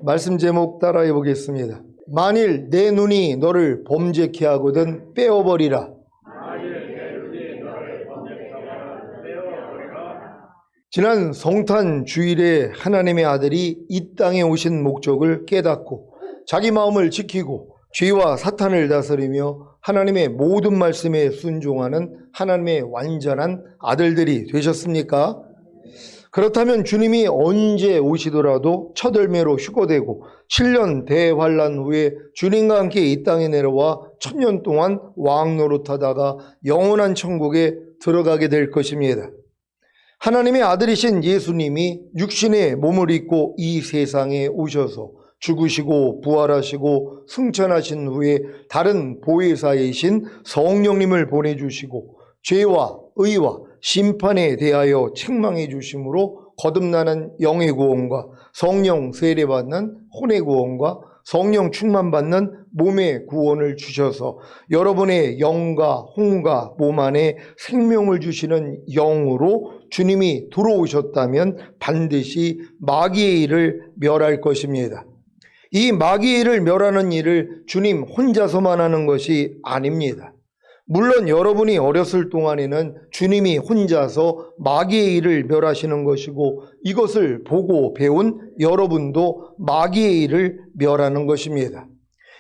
말씀 제목 따라해 보겠습니다. 만일 내 눈이 너를 범죄케 하거든 빼어버리라. 지난 성탄 주일에 하나님의 아들이 이 땅에 오신 목적을 깨닫고 자기 마음을 지키고 죄와 사탄을 다스리며 하나님의 모든 말씀에 순종하는 하나님의 완전한 아들들이 되셨습니까? 그렇다면 주님이 언제 오시더라도 첫 열매로 휴거되고 7년 대환란 후에 주님과 함께 이 땅에 내려와 1000년 동안 왕 노릇하다가 영원한 천국에 들어가게 될 것입니다. 하나님의 아들이신 예수님이 육신의 몸을 입고 이 세상에 오셔서 죽으시고 부활하시고 승천하신 후에 다른 보혜사이신 성령님을 보내주시고 죄와 의와 심판에 대하여 책망해 주심으로 거듭나는 영의 구원과 성령 세례받는 혼의 구원과 성령 충만받는 몸의 구원을 주셔서 여러분의 영과 혼과 몸 안에 생명을 주시는 영으로 주님이 들어오셨다면 반드시 마귀의 일을 멸할 것입니다. 이 마귀의 일을 멸하는 일을 주님 혼자서만 하는 것이 아닙니다. 물론 여러분이 어렸을 동안에는 주님이 혼자서 마귀의 일을 멸하시는 것이고 이것을 보고 배운 여러분도 마귀의 일을 멸하는 것입니다.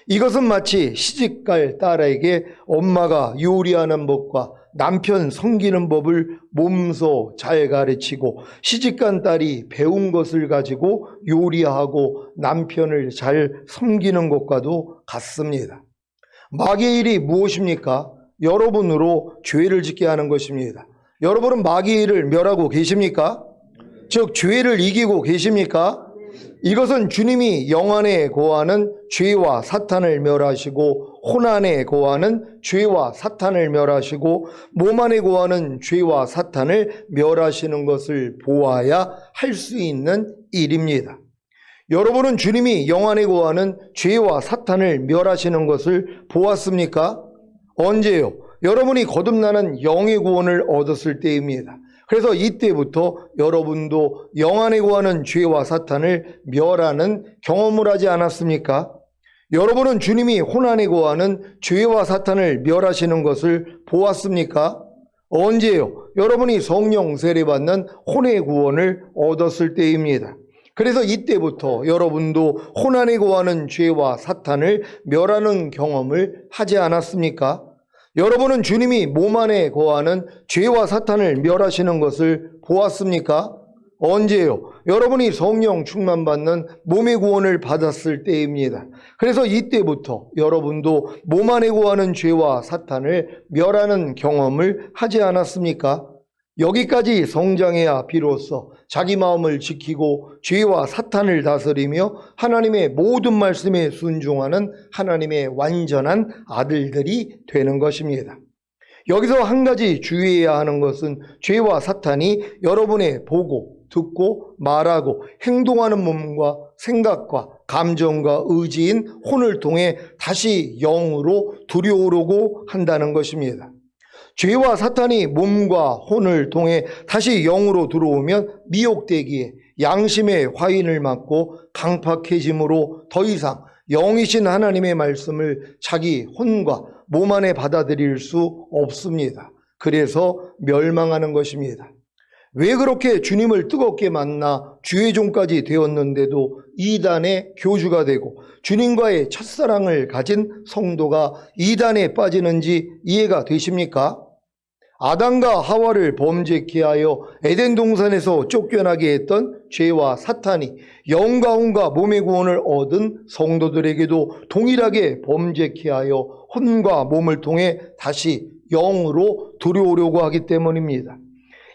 이것은 마치 시집갈 딸에게 엄마가 요리하는 법과 남편 섬기는 법을 몸소 잘 가르치고 시집간 딸이 배운 것을 가지고 요리하고 남편을 잘 섬기는 것과도 같습니다. 마귀의 일이 무엇입니까? 여러분으로 죄를 짓게 하는 것입니다. 여러분은 마귀의 일을 멸하고 계십니까? 즉 죄를 이기고 계십니까? 이것은 주님이 영 안에 거하는 죄와 사탄을 멸하시고 혼 안에 거하는 죄와 사탄을 멸하시고 몸 안에 거하는 죄와 사탄을 멸하시는 것을 보아야 할 수 있는 일입니다. 여러분은 주님이 영 안에 거하는 죄와 사탄을 멸하시는 것을 보았습니까? 언제요? 여러분이 거듭나는 영의 구원을 얻었을 때입니다. 그래서 이때부터 여러분도 영 안에 거하는 죄와 사탄을 멸하는 경험을 하지 않았습니까? 여러분은 주님이 혼 안에 거하는 죄와 사탄을 멸하시는 것을 보았습니까? 언제요? 여러분이 성령 세례받는 혼의 구원을 얻었을 때입니다. 그래서 이때부터 여러분도 혼 안에 거하는 죄와 사탄을 멸하는 경험을 하지 않았습니까? 여러분은 주님이 몸 안에 거하는 죄와 사탄을 멸하시는 것을 보았습니까? 언제요? 여러분이 성령 충만받는 몸의 구원을 받았을 때입니다. 그래서 이때부터 여러분도 몸 안에 거하는 죄와 사탄을 멸하는 경험을 하지 않았습니까? 여기까지 성장해야 비로소 자기 마음을 지키고 죄와 사탄을 다스리며 하나님의 모든 말씀에 순종하는 하나님의 완전한 아들들이 되는 것입니다. 여기서 한 가지 주의해야 하는 것은 죄와 사탄이 여러분의 보고 듣고 말하고 행동하는 몸과 생각과 감정과 의지인 혼을 통해 다시 영으로 들여오려고 한다는 것입니다. 죄와 사탄이 몸과 혼을 통해 다시 영으로 들어오면 미혹되기에 양심의 화인을 맞고 강팍해짐으로 더 이상 영이신 하나님의 말씀을 자기 혼과 몸 안에 받아들일 수 없습니다. 그래서 멸망하는 것입니다. 왜 그렇게 주님을 뜨겁게 만나 주의 종까지 되었는데도 이단의 교주가 되고 주님과의 첫사랑을 가진 성도가 이단에 빠지는지 이해가 되십니까? 아담과 하와를 범죄케 하여 에덴 동산에서 쫓겨나게 했던 죄와 사탄이 영과 혼과 몸의 구원을 얻은 성도들에게도 동일하게 범죄케 하여 혼과 몸을 통해 다시 영으로 들여오려고 하기 때문입니다.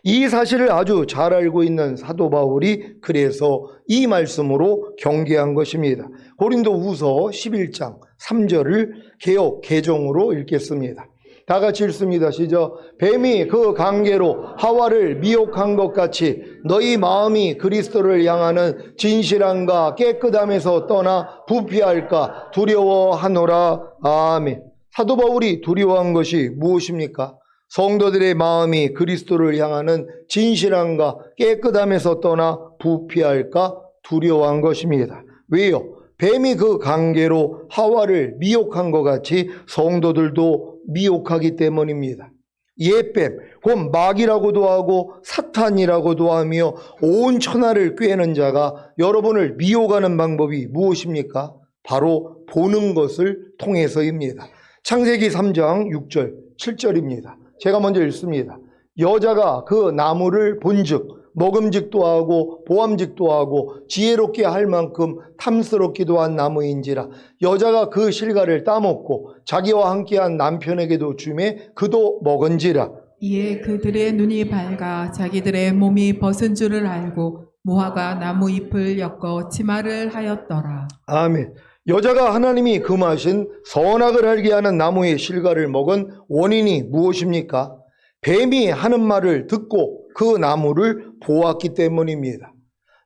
이 사실을 아주 잘 알고 있는 사도 바울이 그래서 이 말씀으로 경계한 것입니다. 고린도후서 11장 3절을 개역 개정으로 읽겠습니다. 다 같이 읽습니다. 시작. 뱀이 그 관계로 하와를 미혹한 것 같이 너희 마음이 그리스도를 향하는 진실함과 깨끗함에서 떠나 부패할까 두려워하노라. 아멘. 사도 바울이 두려워한 것이 무엇입니까? 성도들의 마음이 그리스도를 향하는 진실함과 깨끗함에서 떠나 부패할까 두려워한 것입니다. 왜요? 뱀이 그 관계로 하와를 미혹한 것 같이 성도들도 미혹하기 때문입니다. 옛뱀, 곧 마귀라고도 하고 사탄이라고도 하며 온 천하를 꿰는 자가 여러분을 미혹하는 방법이 무엇입니까? 바로 보는 것을 통해서입니다. 창세기 3장 6절, 7절입니다. 제가 먼저 읽습니다. 여자가 그 나무를 본즉 먹음직도 하고 보암직도 하고 지혜롭게 할 만큼 탐스럽기도 한 나무인지라. 여자가 그 실과를 따먹고 자기와 함께한 남편에게도 주매 그도 먹은지라. 이에 그들의 눈이 밝아 자기들의 몸이 벗은 줄을 알고 무화과 나무 잎을 엮어 치마를 하였더라. 아멘. 여자가 하나님이 금하신 선악을 알게 하는 나무의 실과를 먹은 원인이 무엇입니까? 뱀이 하는 말을 듣고 그 나무를 보았기 때문입니다.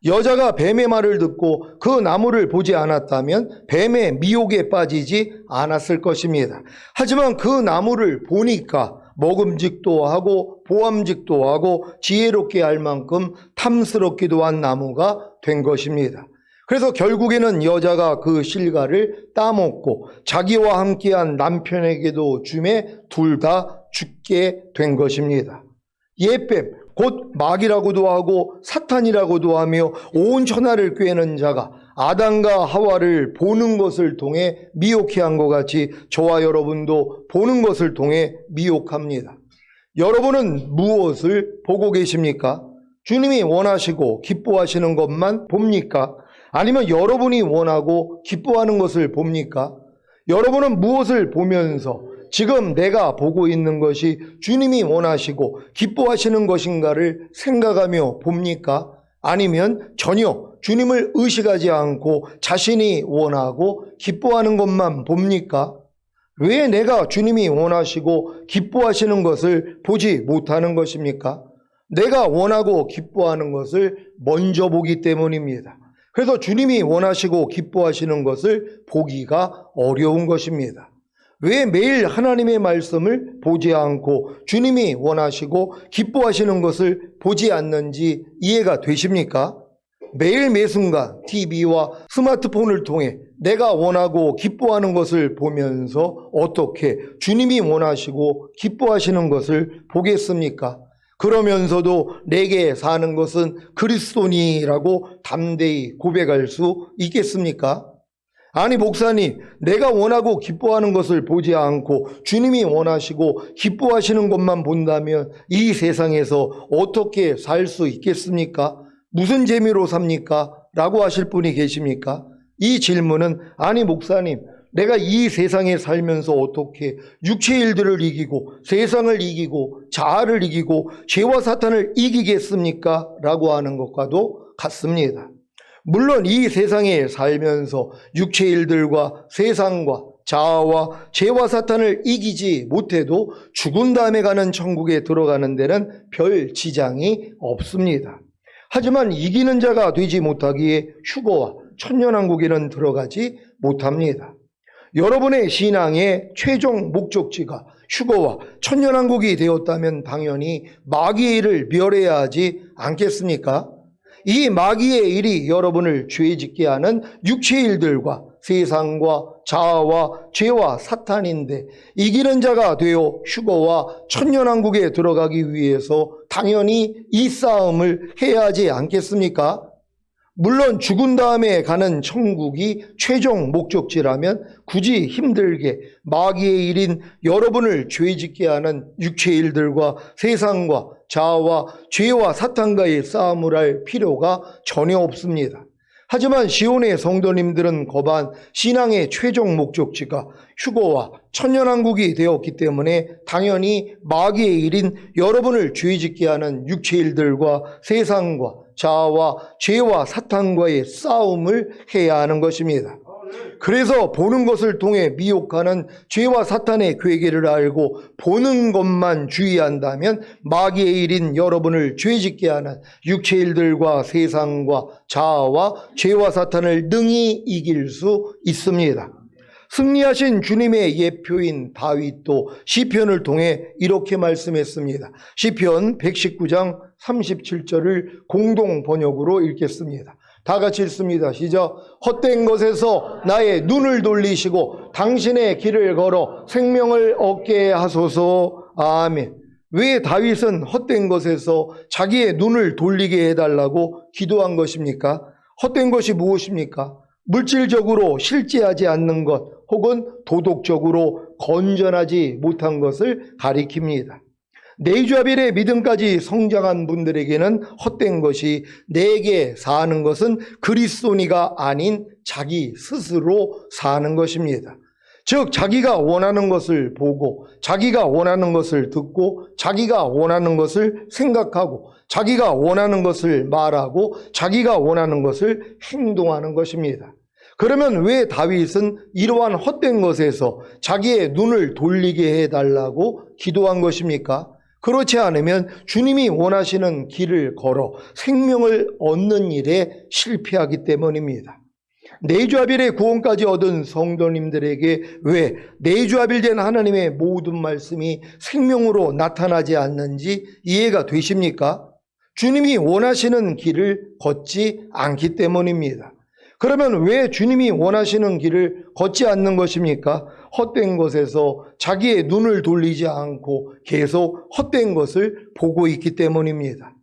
여자가 뱀의 말을 듣고 그 나무를 보지 않았다면 뱀의 미혹에 빠지지 않았을 것입니다. 하지만 그 나무를 보니까 먹음직도 하고 보암직도 하고 지혜롭게 할 만큼 탐스럽기도 한 나무가 된 것입니다. 그래서 결국에는 여자가 그 실과를 따먹고 자기와 함께한 남편에게도 주매 둘 다 죽게 된 것입니다. 옛뱀, 곧 마귀라고도 하고 사탄이라고도 하며 온 천하를 꿰는 자가 아담과 하와를 보는 것을 통해 미혹해 한 것 같이 저와 여러분도 보는 것을 통해 미혹합니다. 여러분은 무엇을 보고 계십니까? 주님이 원하시고 기뻐하시는 것만 봅니까? 아니면 여러분이 원하고 기뻐하는 것을 봅니까? 여러분은 무엇을 보면서 지금 내가 보고 있는 것이 주님이 원하시고 기뻐하시는 것인가를 생각하며 봅니까? 아니면 전혀 주님을 의식하지 않고 자신이 원하고 기뻐하는 것만 봅니까? 왜 내가 주님이 원하시고 기뻐하시는 것을 보지 못하는 것입니까? 내가 원하고 기뻐하는 것을 먼저 보기 때문입니다. 그래서 주님이 원하시고 기뻐하시는 것을 보기가 어려운 것입니다. 왜 매일 하나님의 말씀을 보지 않고 주님이 원하시고 기뻐하시는 것을 보지 않는지 이해가 되십니까? 매일 매순간 TV와 스마트폰을 통해 내가 원하고 기뻐하는 것을 보면서 어떻게 주님이 원하시고 기뻐하시는 것을 보겠습니까? 그러면서도 내게 사는 것은 그리스도니라고 담대히 고백할 수 있겠습니까? 아니 목사님, 내가 원하고 기뻐하는 것을 보지 않고 주님이 원하시고 기뻐하시는 것만 본다면 이 세상에서 어떻게 살 수 있겠습니까? 무슨 재미로 삽니까? 라고 하실 분이 계십니까? 이 질문은 아니 목사님, 내가 이 세상에 살면서 어떻게 육체의 일들을 이기고 세상을 이기고 자아를 이기고 죄와 사탄을 이기겠습니까? 라고 하는 것과도 같습니다. 물론 이 세상에 살면서 육체의 일들과 세상과 자아와 죄와 사탄을 이기지 못해도 죽은 다음에 가는 천국에 들어가는 데는 별 지장이 없습니다. 하지만 이기는 자가 되지 못하기에 휴거와 천년왕국에는 들어가지 못합니다. 여러분의 신앙의 최종 목적지가 휴거와 천년왕국이 되었다면 당연히 마귀의 일을 멸해야 하지 않겠습니까? 이 마귀의 일이 여러분을 죄짓게 하는 육체의 일들과 세상과 자아와 죄와 사탄인데 이기는 자가 되어 휴거와 천년왕국에 들어가기 위해서 당연히 이 싸움을 해야 하지 않겠습니까? 물론 죽은 다음에 가는 천국이 최종 목적지라면 굳이 힘들게 마귀의 일인 여러분을 죄짓게 하는 육체의 일들과 세상과 자아와 죄와 사탄과의 싸움을 할 필요가 전혀 없습니다. 하지만 시온의 성도님들은 거반 신앙의 최종 목적지가 휴거와 천년왕국이 되었기 때문에 당연히 마귀의 일인 여러분을 죄짓게 하는 육체의 일들과 세상과 자아와 죄와 사탄과의 싸움을 해야 하는 것입니다. 그래서 보는 것을 통해 미혹하는 죄와 사탄의 괴계를 알고 보는 것만 주의한다면 마귀의 일인 여러분을 죄짓게 하는 육체의 일들과 세상과 자아와 죄와 사탄을 능히 이길 수 있습니다. 승리하신 주님의 예표인 다윗도 시편을 통해 이렇게 말씀했습니다. 시편 119장 37절을 공동 번역으로 읽겠습니다. 다 같이 읽습니다. 시작. 헛된 것에서 나의 눈을 돌리시고 당신의 길을 걸어 생명을 얻게 하소서. 아멘. 왜 다윗은 헛된 것에서 자기의 눈을 돌리게 해달라고 기도한 것입니까? 헛된 것이 무엇입니까? 물질적으로 실제하지 않는 것 혹은 도덕적으로 건전하지 못한 것을 가리킵니다. 네이주아벨의 믿음까지 성장한 분들에게는 헛된 것이 내게 사는 것은 그리스도니가 아닌 자기 스스로 사는 것입니다. 즉 자기가 원하는 것을 보고 자기가 원하는 것을 듣고 자기가 원하는 것을 생각하고 자기가 원하는 것을 말하고 자기가 원하는 것을 행동하는 것입니다. 그러면 왜 다윗은 이러한 헛된 것에서 자기의 눈을 돌리게 해달라고 기도한 것입니까? 그렇지 않으면 주님이 원하시는 길을 걸어 생명을 얻는 일에 실패하기 때문입니다. 네이주아벨의 구원까지 얻은 성도님들에게 왜 네이주아벨된 하나님의 모든 말씀이 생명으로 나타나지 않는지 이해가 되십니까? 주님이 원하시는 길을 걷지 않기 때문입니다. 그러면 왜 주님이 원하시는 길을 걷지 않는 것입니까? 헛된 것에서 자기의 눈을 돌리지 않고 계속 헛된 것을 보고 있기 때문입니다.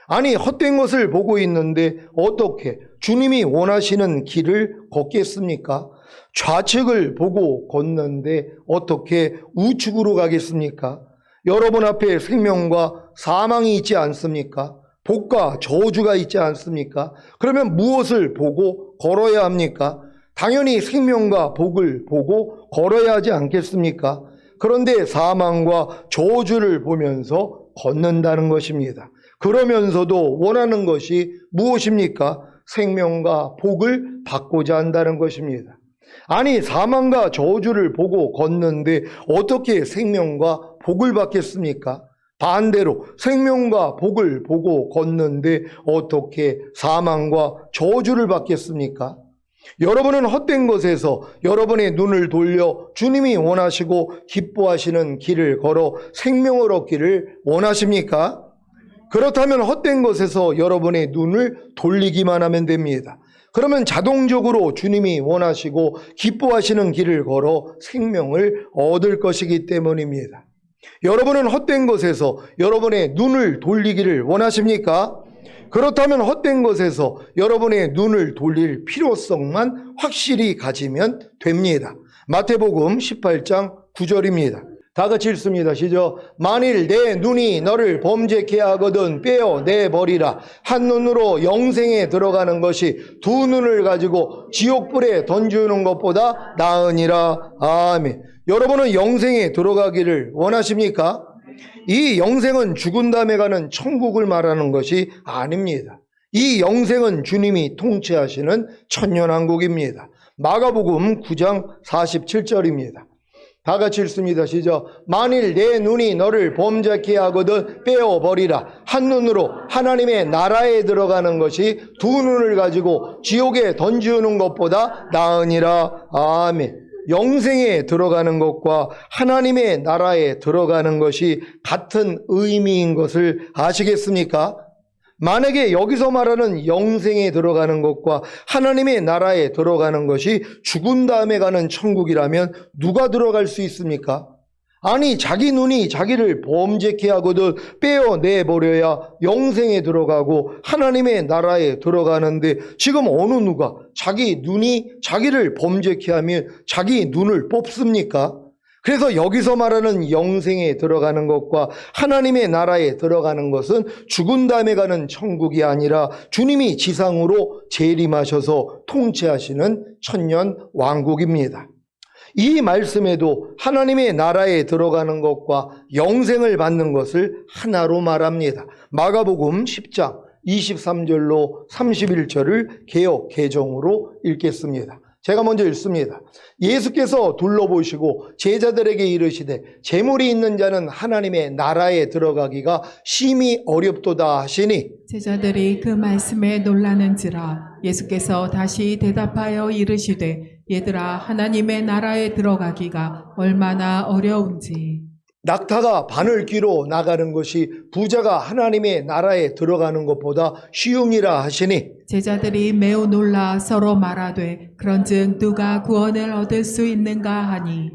아니, 헛된 것을 보고 있는데 어떻게 주님이 원하시는 길을 걷겠습니까? 좌측을 보고 걷는데 어떻게 우측으로 가겠습니까? 여러분 앞에 생명과 사망이 있지 않습니까? 복과 저주가 있지 않습니까? 그러면 무엇을 보고 걸어야 합니까? 당연히 생명과 복을 보고 걸어야 하지 않겠습니까? 그런데 사망과 저주를 보면서 걷는다는 것입니다. 그러면서도 원하는 것이 무엇입니까? 생명과 복을 받고자 한다는 것입니다. 아니, 사망과 저주를 보고 걷는데 어떻게 생명과 복을 받겠습니까? 반대로 생명과 복을 보고 걷는데 어떻게 사망과 저주를 받겠습니까? 여러분은 헛된 것에서 여러분의 눈을 돌려 주님이 원하시고 기뻐하시는 길을 걸어 생명을 얻기를 원하십니까? 그렇다면 헛된 것에서 여러분의 눈을 돌리기만 하면 됩니다. 그러면 자동적으로 주님이 원하시고 기뻐하시는 길을 걸어 생명을 얻을 것이기 때문입니다. 여러분은 헛된 것에서 여러분의 눈을 돌리기를 원하십니까? 그렇다면 헛된 것에서 여러분의 눈을 돌릴 필요성만 확실히 가지면 됩니다. 마태복음 18장 9절입니다. 다 같이 읽습니다. 시작. 만일 내 눈이 너를 범죄케 하거든 빼어내버리라. 한 눈으로 영생에 들어가는 것이 두 눈을 가지고 지옥불에 던지는 것보다 나으니라. 아멘. 여러분은 영생에 들어가기를 원하십니까? 이 영생은 죽은 다음에 가는 천국을 말하는 것이 아닙니다. 이 영생은 주님이 통치하시는 천년왕국입니다. 마가복음 9장 47절입니다. 다 같이 읽습니다. 시작. 만일 내 눈이 너를 범죄케 하거든 빼어버리라. 한 눈으로 하나님의 나라에 들어가는 것이 두 눈을 가지고 지옥에 던지는 것보다 나으니라. 아멘. 영생에 들어가는 것과 하나님의 나라에 들어가는 것이 같은 의미인 것을 아시겠습니까? 만약에 여기서 말하는 영생에 들어가는 것과 하나님의 나라에 들어가는 것이 죽은 다음에 가는 천국이라면 누가 들어갈 수 있습니까? 아니, 자기 눈이 자기를 범죄케 하거든 빼어내버려야 영생에 들어가고 하나님의 나라에 들어가는데 지금 어느 누가 자기 눈이 자기를 범죄케 하면 자기 눈을 뽑습니까? 그래서 여기서 말하는 영생에 들어가는 것과 하나님의 나라에 들어가는 것은 죽은 다음에 가는 천국이 아니라 주님이 지상으로 재림하셔서 통치하시는 천년 왕국입니다. 이 말씀에도 하나님의 나라에 들어가는 것과 영생을 받는 것을 하나로 말합니다. 마가복음 10장 23절로 31절을 개역 개정으로 읽겠습니다. 제가 먼저 읽습니다. 예수께서 둘러보시고 제자들에게 이르시되 재물이 있는 자는 하나님의 나라에 들어가기가 심히 어렵도다 하시니 제자들이 그 말씀에 놀라는지라. 예수께서 다시 대답하여 이르시되 얘들아, 하나님의 나라에 들어가기가 얼마나 어려운지. 낙타가 바늘귀로 나가는 것이 부자가 하나님의 나라에 들어가는 것보다 쉬움이라 하시니 제자들이 매우 놀라 서로 말하되 그런즉 누가 구원을 얻을 수 있는가 하니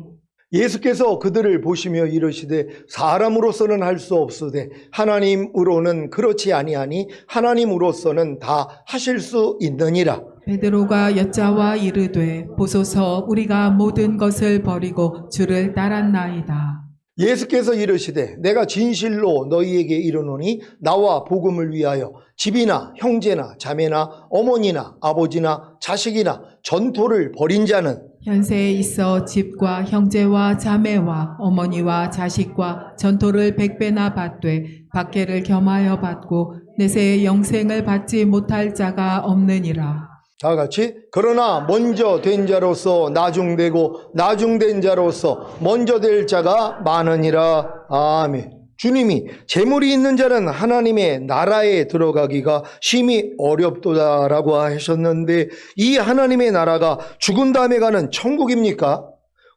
예수께서 그들을 보시며 이르시되 사람으로서는 할 수 없으되 하나님으로는 그렇지 아니하니 하나님으로서는 다 하실 수 있느니라. 베드로가 여짜와 이르되 보소서 우리가 모든 것을 버리고 주를 따랐나이다. 예수께서 이르시되 내가 진실로 너희에게 이르노니 나와 복음을 위하여 집이나 형제나 자매나 어머니나 아버지나 자식이나 전토를 벌인 자는 현세에 있어 집과 형제와 자매와 어머니와 자식과 전토를 100배나 받되 박해를 겸하여 받고 내세의 영생을 받지 못할 자가 없느니라. 다 같이 그러나 먼저 된 자로서 나중되고 나중된 자로서 먼저 될 자가 많으니라. 아멘. 주님이 재물이 있는 자는 하나님의 나라에 들어가기가 심히 어렵도다라고 하셨는데 이 하나님의 나라가 죽은 다음에 가는 천국입니까?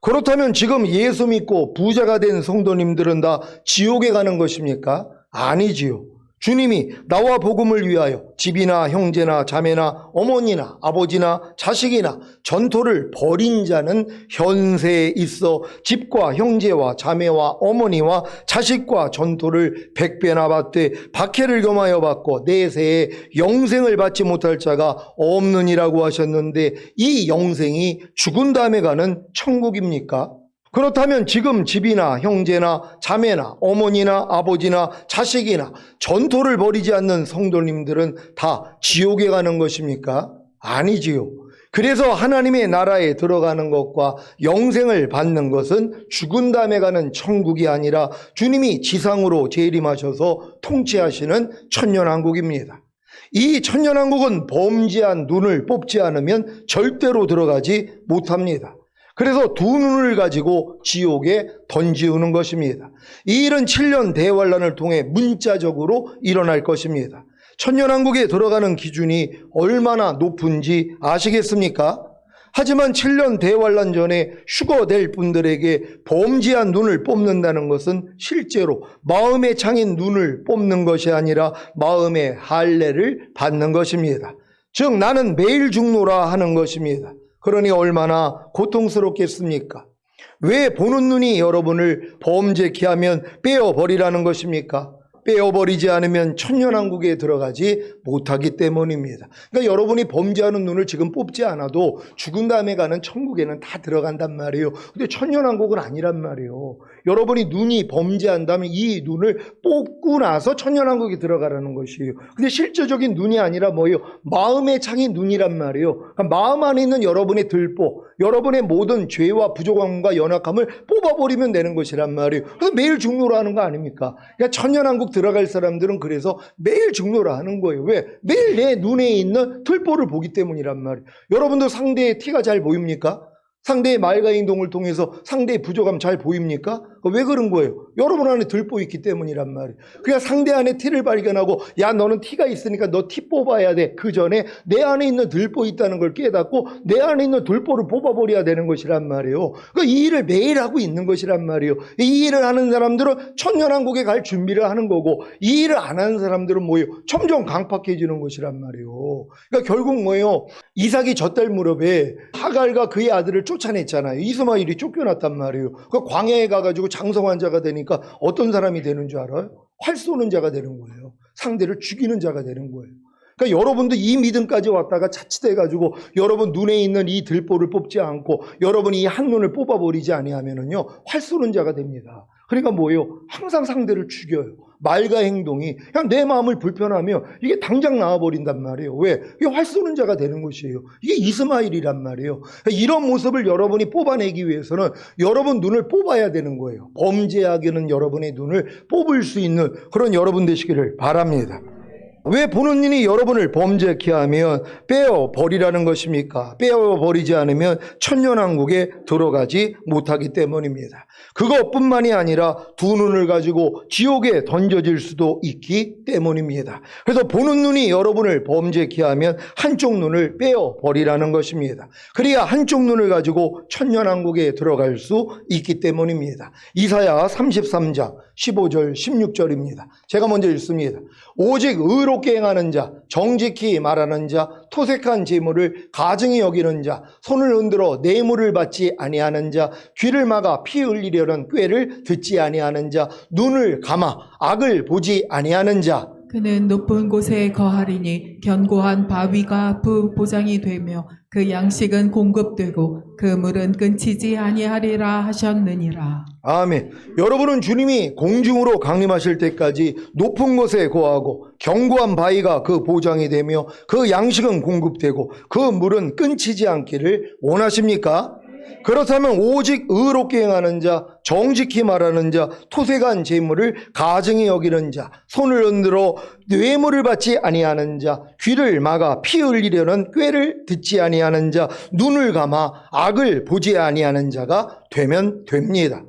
그렇다면 지금 예수 믿고 부자가 된 성도님들은 다 지옥에 가는 것입니까? 아니지요. 주님이 나와 복음을 위하여 집이나 형제나 자매나 어머니나 아버지나 자식이나 전토를 벌인 자는 현세에 있어 집과 형제와 자매와 어머니와 자식과 전토를 100배나 받되 박해를 겸하여 받고 내세에 영생을 받지 못할 자가 없느니라고 하셨는데 이 영생이 죽은 다음에 가는 천국입니까? 그렇다면 지금 집이나 형제나 자매나 어머니나 아버지나 자식이나 전토를 벌이지 않는 성도님들은 다 지옥에 가는 것입니까? 아니지요. 그래서 하나님의 나라에 들어가는 것과 영생을 받는 것은 죽은 다음에 가는 천국이 아니라 주님이 지상으로 재림하셔서 통치하시는 천년왕국입니다. 이 천년왕국은 범죄한 눈을 뽑지 않으면 절대로 들어가지 못합니다. 그래서 두 눈을 가지고 지옥에 던지우는 것입니다. 이 일은 7년 대환란을 통해 문자적으로 일어날 것입니다. 천년왕국에 들어가는 기준이 얼마나 높은지 아시겠습니까? 하지만 7년 대환란 전에 휴거될 분들에게 범죄한 눈을 뽑는다는 것은 실제로 마음의 창인 눈을 뽑는 것이 아니라 마음의 할례를 받는 것입니다. 즉 나는 매일 죽노라 하는 것입니다. 그러니 얼마나 고통스럽겠습니까? 왜 보는 눈이 여러분을 범죄케 하면 빼어버리라는 것입니까? 빼어버리지 않으면 천년왕국에 들어가지 못하기 때문입니다. 그러니까 여러분이 범죄하는 눈을 지금 뽑지 않아도 죽은 다음에 가는 천국에는 다 들어간단 말이에요. 근데 천년왕국은 아니란 말이에요. 여러분이 눈이 범죄한다면 이 눈을 뽑고 나서 천년왕국에 들어가라는 것이에요. 근데 실제적인 눈이 아니라 뭐예요? 마음의 창이 눈이란 말이에요. 그러니까 마음 안에 있는 여러분의 들보, 여러분의 모든 죄와 부족함과 연약함을 뽑아버리면 되는 것이란 말이에요. 그래서 매일 죽노라 하는 거 아닙니까? 그러니까 천년왕국 들어갈 사람들은 그래서 매일 죽노라 하는 거예요. 왜? 매일 내 눈에 있는 들보를 보기 때문이란 말이에요. 여러분도 상대의 티가 잘 보입니까? 상대의 말과 행동을 통해서 상대의 부족함 잘 보입니까? 왜 그런 거예요? 여러분 안에 들보 있기 때문이란 말이에요. 그냥 상대 안에 티를 발견하고 야 너는 티가 있으니까 너 티 뽑아야 돼. 그 전에 내 안에 있는 들보 있다는 걸 깨닫고 내 안에 있는 들보를 뽑아버려야 되는 것이란 말이에요. 그러니까 이 일을 매일 하고 있는 것이란 말이에요. 이 일을 하는 사람들은 천년왕국에 갈 준비를 하는 거고 이 일을 안 하는 사람들은 뭐예요? 점점 강팍해지는 것이란 말이에요. 그러니까 결국 뭐예요? 이삭이 젖될 무렵에 하갈과 그의 아들을 쫓아냈잖아요. 이스마엘이 쫓겨났단 말이에요. 그 광야에 가가지고 장성한 자가 되니까 어떤 사람이 되는 줄 알아요? 활 쏘는 자가 되는 거예요. 상대를 죽이는 자가 되는 거예요. 그러니까 여러분도 이 믿음까지 왔다가 자칫해가지고 여러분 눈에 있는 이 들보를 뽑지 않고 여러분이 이 한눈을 뽑아버리지 아니하면은요 활 쏘는 자가 됩니다. 그러니까 뭐예요? 항상 상대를 죽여요. 말과 행동이 그냥 내 마음을 불편하며 이게 당장 나와버린단 말이에요. 왜? 이게 활 쏘는 자가 되는 것이에요. 이게 이스마엘이란 말이에요. 이런 모습을 여러분이 뽑아내기 위해서는 여러분 눈을 뽑아야 되는 거예요. 범죄하기는 여러분의 눈을 뽑을 수 있는 그런 여러분 되시기를 바랍니다. 왜 보는 눈이 여러분을 범죄케 하면 빼어버리라는 것입니까? 빼어버리지 않으면 천년왕국에 들어가지 못하기 때문입니다. 그것뿐만이 아니라 두 눈을 가지고 지옥에 던져질 수도 있기 때문입니다. 그래서 보는 눈이 여러분을 범죄케 하면 한쪽 눈을 빼어버리라는 것입니다. 그래야 한쪽 눈을 가지고 천년왕국에 들어갈 수 있기 때문입니다. 이사야 33장 15절 16절입니다. 제가 먼저 읽습니다. 오직 의롭게 행하는 자, 정직히 말하는 자, 토색한 재물을 가증히 여기는 자, 손을 흔들어 뇌물을 받지 아니하는 자, 귀를 막아 피 흘리려는 꾀를 듣지 아니하는 자, 눈을 감아 악을 보지 아니하는 자. 그는 높은 곳에 거하리니 견고한 바위가 보장이 되며 그 양식은 공급되고 그 물은 끊치지 아니하리라 하셨느니라. 아멘. 여러분은 주님이 공중으로 강림하실 때까지 높은 곳에 거하고 견고한 바위가 그 보장이 되며 그 양식은 공급되고 그 물은 끊치지 않기를 원하십니까? 그렇다면 오직 의롭게 행하는 자, 정직히 말하는 자, 토색한 재물을 가증히 여기는 자, 손을 흔들어 뇌물을 받지 아니하는 자, 귀를 막아 피 흘리려는 꾀를 듣지 아니하는 자, 눈을 감아 악을 보지 아니하는 자가 되면 됩니다.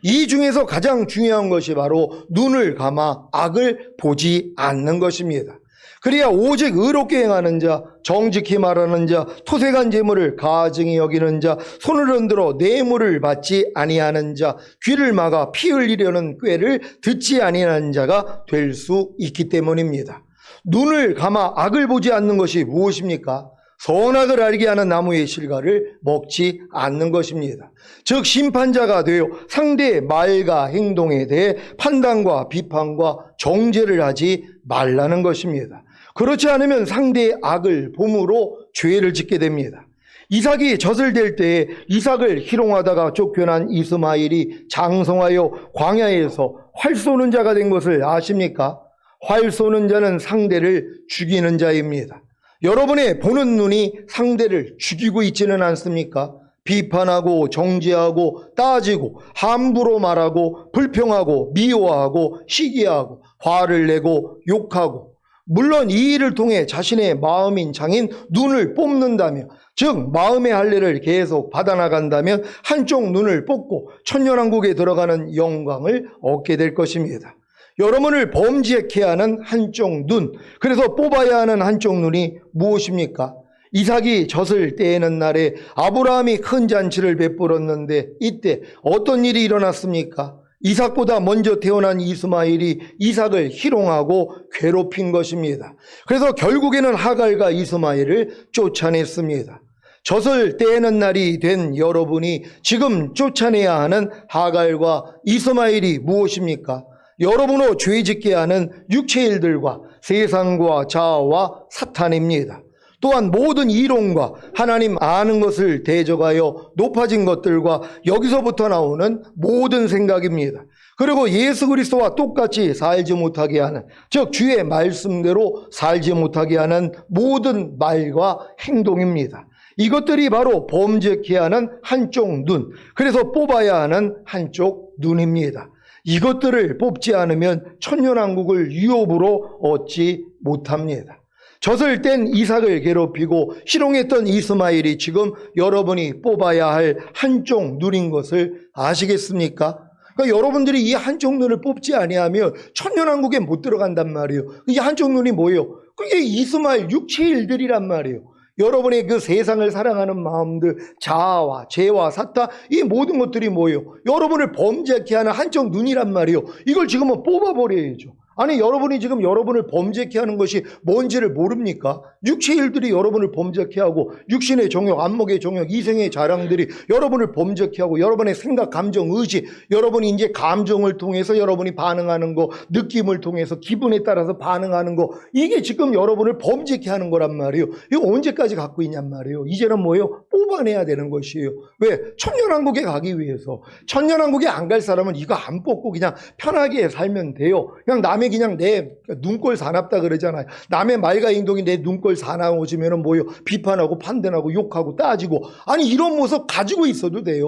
이 중에서 가장 중요한 것이 바로 눈을 감아 악을 보지 않는 것입니다. 그래야 오직 의롭게 행하는 자, 정직히 말하는 자, 토색한 재물을 가증히 여기는 자, 손을 흔들어 뇌물을 받지 아니하는 자, 귀를 막아 피 흘리려는 꾀를 듣지 아니하는 자가 될 수 있기 때문입니다. 눈을 감아 악을 보지 않는 것이 무엇입니까? 선악을 알게 하는 나무의 실과를 먹지 않는 것입니다. 즉 심판자가 되어 상대의 말과 행동에 대해 판단과 비판과 정죄를 하지 말라는 것입니다. 그렇지 않으면 상대의 악을 봄으로 죄를 짓게 됩니다. 이삭이 젖을 댈 때에 이삭을 희롱하다가 쫓겨난 이스마엘이 장성하여 광야에서 활 쏘는 자가 된 것을 아십니까? 활 쏘는 자는 상대를 죽이는 자입니다. 여러분의 보는 눈이 상대를 죽이고 있지는 않습니까? 비판하고 정죄하고 따지고 함부로 말하고 불평하고 미워하고 시기하고 화를 내고 욕하고, 물론 이 일을 통해 자신의 마음인 장인 눈을 뽑는다며, 즉 마음의 할례를 계속 받아나간다면 한쪽 눈을 뽑고 천년왕국에 들어가는 영광을 얻게 될 것입니다. 여러분을 범죄케 하는 한쪽 눈, 그래서 뽑아야 하는 한쪽 눈이 무엇입니까? 이삭이 젖을 떼는 날에 아브라함이 큰 잔치를 베풀었는데 이때 어떤 일이 일어났습니까? 이삭보다 먼저 태어난 이스마엘이 이삭을 희롱하고 괴롭힌 것입니다. 그래서 결국에는 하갈과 이스마엘을 쫓아냈습니다. 젖을 떼는 날이 된 여러분이 지금 쫓아내야 하는 하갈과 이스마엘이 무엇입니까? 여러분을 죄짓게 하는 육체의 일들과 세상과 자아와 사탄입니다. 또한 모든 이론과 하나님 아는 것을 대적하여 높아진 것들과 여기서부터 나오는 모든 생각입니다. 그리고 예수 그리스도와 똑같이 살지 못하게 하는, 즉 주의 말씀대로 살지 못하게 하는 모든 말과 행동입니다. 이것들이 바로 범죄케 하는 한쪽 눈, 그래서 뽑아야 하는 한쪽 눈입니다. 이것들을 뽑지 않으면 천년왕국을 유업으로 얻지 못합니다. 젖을 뗀 이삭을 괴롭히고 희롱했던 이스마엘이 지금 여러분이 뽑아야 할 한쪽 눈인 것을 아시겠습니까? 그러니까 여러분들이 이 한쪽 눈을 뽑지 아니하면 천년왕국에 못 들어간단 말이에요. 이 한쪽 눈이 뭐예요? 그게 이스마엘 육체의 일들이란 말이에요. 여러분의 그 세상을 사랑하는 마음들, 자아와 죄와 사탄, 이 모든 것들이 뭐예요? 여러분을 범죄케 하는 한쪽 눈이란 말이에요. 이걸 지금은 뽑아버려야죠. 아니, 여러분이 지금 여러분을 범죄케 하는 것이 뭔지를 모릅니까? 육체의 일들이 여러분을 범죄케 하고, 육신의 정욕, 안목의 정욕, 이생의 자랑들이 여러분을 범죄케 하고, 여러분의 생각, 감정, 의지, 여러분이 이제 감정을 통해서 여러분이 반응하는 거, 느낌을 통해서 기분에 따라서 반응하는 거, 이게 지금 여러분을 범죄케 하는 거란 말이에요. 이거 언제까지 갖고 있냔 말이에요. 이제는 뭐예요? 뽑아내야 되는 것이에요. 왜? 천년왕국에 가기 위해서. 천년왕국에 안 갈 사람은 이거 안 뽑고 그냥 편하게 살면 돼요. 그냥 남의 그냥 내 눈꼴 사납다 그러잖아요. 남의 말과 행동이 내 눈꼴 사나워지면 뭐요? 비판하고 판단하고 욕하고 따지고. 아니 이런 모습 가지고 있어도 돼요.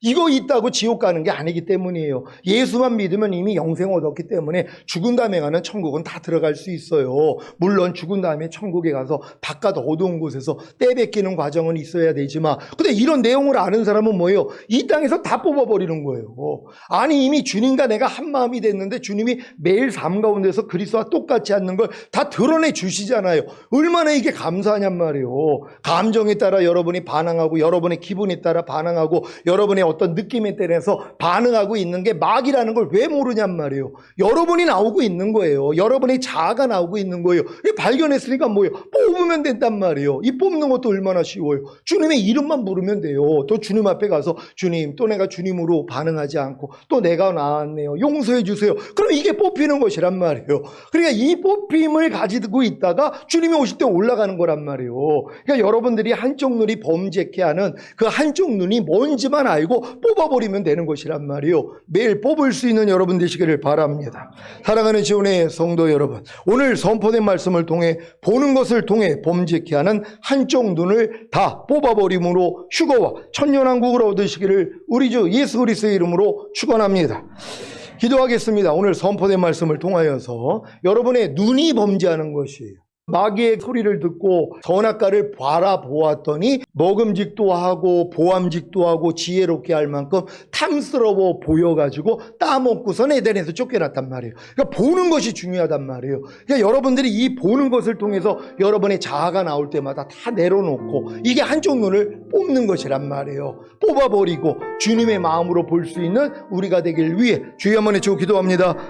이거 있다고 지옥 가는 게 아니기 때문이에요. 예수만 믿으면 이미 영생 얻었기 때문에 죽은 다음에 가는 천국은 다 들어갈 수 있어요. 물론 죽은 다음에 천국에 가서 바깥 어두운 곳에서 떼뱉기는 과정은 있어야 되지만, 근데 이런 내용을 아는 사람은 뭐예요? 이 땅에서 다 뽑아버리는 거예요. 아니 이미 주님과 내가 한 마음이 됐는데 주님이 매일 삶 가운데서 그리스도와 똑같이 않는 걸 다 드러내 주시잖아요. 얼마나 이게 감사하냔 말이에요. 감정에 따라 여러분이 반항하고 여러분의 기분에 따라 반항하고 여러분의 어떤 느낌에 따라서 반응하고 있는 게 막이라는 걸 왜 모르냔 말이에요. 여러분이 나오고 있는 거예요. 여러분의 자아가 나오고 있는 거예요. 발견했으니까 뭐예요? 뽑으면 된단 말이에요. 이 뽑는 것도 얼마나 쉬워요. 주님의 이름만 부르면 돼요. 또 주님 앞에 가서 주님, 또 내가 주님으로 반응하지 않고 또 내가 나왔네요. 용서해 주세요. 그럼 이게 뽑히는 것이란 말이에요. 그러니까 이 뽑힘을 가지고 있다가 주님이 오실 때 올라가는 거란 말이에요. 그러니까 여러분들이 한쪽 눈이 범죄케 하는 그 한쪽 눈이 뭔지만 알고 뽑아버리면 되는 것이란 말이에요. 매일 뽑을 수 있는 여러분 되시기를 바랍니다. 사랑하는 지원의 성도 여러분, 오늘 선포된 말씀을 통해 보는 것을 통해 범죄케 하는 한쪽 눈을 다 뽑아버림으로 휴거와 천년왕국을 얻으시기를 우리 주 예수 그리스도의 이름으로 축원합니다. 기도하겠습니다. 오늘 선포된 말씀을 통하여서 여러분의 눈이 범죄하는 것이에요. 마귀의 소리를 듣고 선악과를 바라보았더니 먹음직도 하고 보암직도 하고 지혜롭게 할 만큼 탐스러워 보여가지고 따먹고선 에덴에서 쫓겨났단 말이에요. 그러니까 보는 것이 중요하단 말이에요. 그러니까 여러분들이 이 보는 것을 통해서 여러분의 자아가 나올 때마다 다 내려놓고 이게 한쪽 눈을 뽑는 것이란 말이에요. 뽑아버리고 주님의 마음으로 볼 수 있는 우리가 되길 위해 주여 한번 외치고 기도합니다.